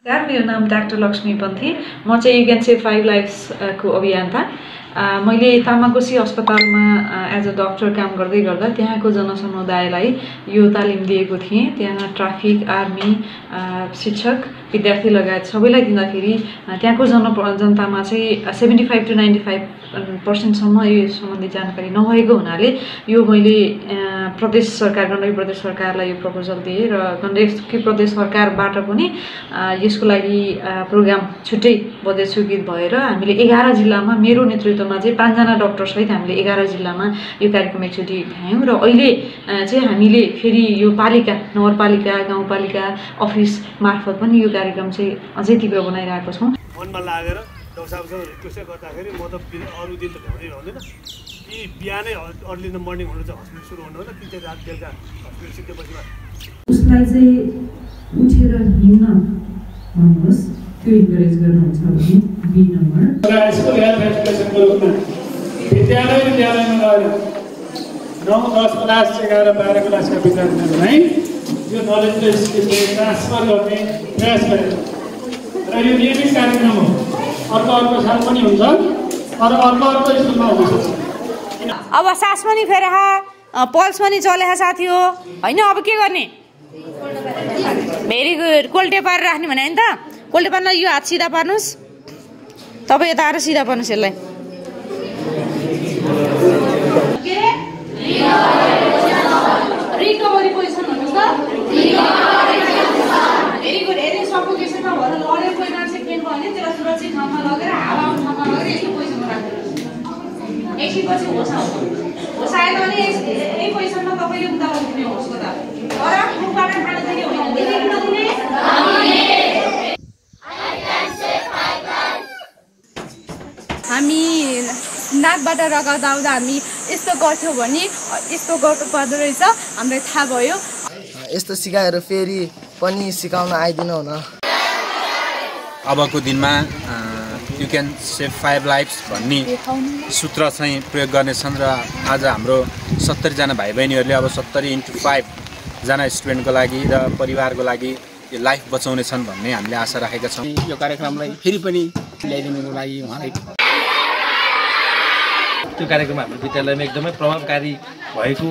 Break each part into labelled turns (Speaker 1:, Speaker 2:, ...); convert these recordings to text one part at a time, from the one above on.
Speaker 1: मेरो नाम डाक्टर लक्ष्मी पन्थी। म चाहिँ यू क्यान सेभ 5 लाइफ्स को अभियन्ता। मैले तामाकोशी अस्पतालमा एज अ डक्टर काम गर्दै गर्दा त्यहाँको जनसमुदायलाई यो तालिम दिएको थिएँ। त्यहाँ ट्राफिक, आर्मी, शिक्षक, विद्यार्थी लगायत सबैलाई दिँदाखेरि त्यहाँको जनतामा चाहिँ 75 to 95% सम्म यो सम्बन्धी जानकारी नभएको हुनाले यो मैले प्रदेश सरकार, गण्डकी प्रदेश सरकारलाई यो प्रपोजल दिएँ र गण्डकी प्रदेश सरकारबाट पनि यसको लागि प्रोग्राम छुट्टै बजेट स्वीकृत भएर हामीले 11 जिल्लामा मेरो नेतृत्वमा चाहिँ 5 जना डाक्टर सहित हामीले 11 जिल्लामा यो कार्यक्रम एकचोटि भ्यायौँ र अहिले चाहिँ हामीले फेरि यो पालिका, नगरपालिका, गाउँपालिका, अफिस मार्फत पनि यो कार्यक्रम चाहिँ अझै तीव्र बनाइरहेको छौँ।
Speaker 2: मनमा लागेर डक्टरसाहबसँग रिक्वेस्ट गर्दाखेरि म त अरू दिन त भ्याउँदैन कि बिहानै अर्ली इन द मर्निङ हुनु चाहिँ हस्पिटल सुरु हुनु होला कि चाहिँ रात बेलुका हस्पिटल सिक्केपछि
Speaker 3: उसलाई चाहिँ उठेर हिँड्न भन्नुहोस्, त्यो इन्करेज गर्नुहुन्छ भने बी नम्बर
Speaker 4: स्कुल हेल्थ एजुकेसनको रूपमा विद्यालयमा गएर 9, 10 क्लास, 11, 12 क्लासका विद्यार्थीहरूलाई यो नलेजको स्किलले ट्रान्सफर गर्ने प्रयास गरेको र यो नियमित कार्यक्रम हो। अर्को साल पनि हुन्छ, अर्को स्कुलमा हुनसक्छ।
Speaker 5: अब सास पनि फेर पल्स पनि चलेको साथी हो होइन। अब के गर्ने? Very good. कोल्टे पारेर राख्ने भने नि त। कोल्टे पार्न यो हात सिधा पार्नुहोस्। तपाईँ यता आएर सिधा पार्नुहोस् यसलाई। रिकभरी पोजिसन भन्नुहोस् त। Very good. यदि सफोकेसनमा भएर लडेर कोही मान्छे पेन भयो भने त्यसलाई सुरक्षित ठाउँमा लगेर हावा आउने ठाउँमा लगेर यस्तो पोजिसनमा राख्नुहोस्। एकछिनपछि होस आउँछ। होस आयो भने यही पोजिसनमा तपाईँले उता उठ्ने होसको त। तर मुखबाट खाना दिने होइन। दिने कि नदिने?
Speaker 6: हामी नाकबाट रगत आउँदा हामी यस्तो गर्थ्यौँ भने यस्तो गर्नुपर्दो रहेछ, हामीलाई थाहा भयो।
Speaker 7: यस्तो सिकाएर फेरि पनि सिकाउन आइदिनु हुन।
Speaker 8: अबको दिनमा यू क्यान सेभ 5 लाइफ्स भन्ने सूत्र चाहिँ प्रयोग गर्नेछन् र आज हाम्रो 70 जना भाइ बहिनीहरूले अब 70x5 जना स्टुडेन्टको लागि र परिवारको लागि यो लाइफ बचाउनेछन् भन्ने हामीले आशा राखेका छौँ।
Speaker 9: यो कार्यक्रमलाई फेरि पनि ल्याइदिनुको लागि उहाँलाई
Speaker 10: त्यो कार्यक्रम हाम्रो विद्यालयमा एकदमै प्रभावकारी भएको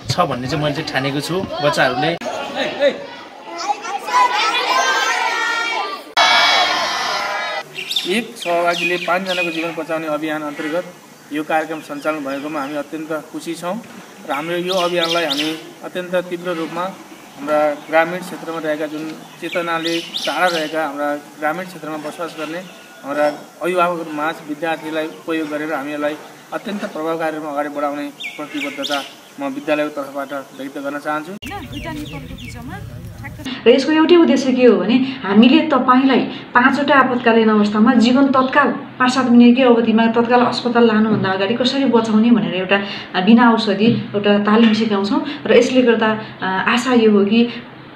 Speaker 10: छ भन्ने चाहिँ मैले चाहिँ ठानेको छु। बच्चाहरूले
Speaker 11: एक सहभागीले 5 जनाको जीवन बचाउने अभियान अन्तर्गत यो कार्यक्रम सञ्चालन भएकोमा हामी अत्यन्त खुसी छौँ र हाम्रो यो अभियानलाई हामी अत्यन्त तीव्र रूपमा हाम्रा ग्रामीण क्षेत्रमा रहेका जुन चेतनाले टाढा रहेका हाम्रा ग्रामीण क्षेत्रमा बसोबास गर्ने हाम्रा अभिभावकहरू माझ विद्यार्थीलाई उपयोग गरेर हामी यसलाई अत्यन्त प्रभावकारी रूपमा अगाडि बढाउने प्रतिबद्धता म विद्यालयको तर्फबाट व्यक्त गर्न चाहन्छु।
Speaker 1: र यसको एउटै उद्देश्य के हो भने हामीले तपाईलाई 5वटा आपतकालीन अवस्थामा जीवन तत्काल 5-7 मिनेटकै अवधिमा तत्काल अस्पताल लानुभन्दा अगाडि कसरी बचाउने भनेर एउटा बिना औषधि एउटा तालिम सिकाउँछौँ र यसले गर्दा आशा यो हो कि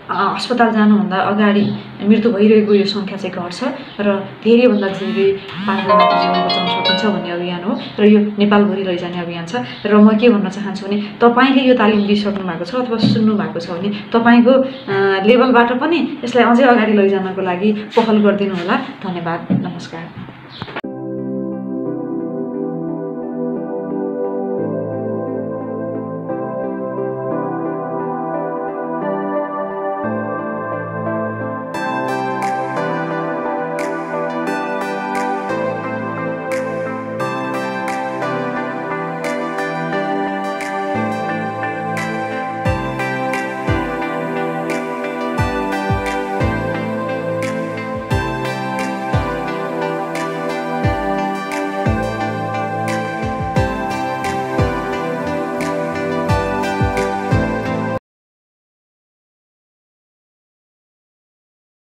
Speaker 1: अस्पताल जानुभन्दा अगाडि मृत्यु भइरहेको यो सङ्ख्या चाहिँ घट्छ र धेरैभन्दा धेरै 5 जनाको जीवन बचाउन सकिन्छ भन्ने अभियान हो र यो नेपालभरि लैजाने अभियान छ। र म के भन्न चाहन्छु भने तपाईँले यो तालिम दिइसक्नु भएको छ अथवा सुन्नु भएको छ भने तपाईँको लेभलबाट पनि यसलाई अझै अगाडि लैजानको लागि पहल गरिदिनु होला। धन्यवाद। नमस्कार।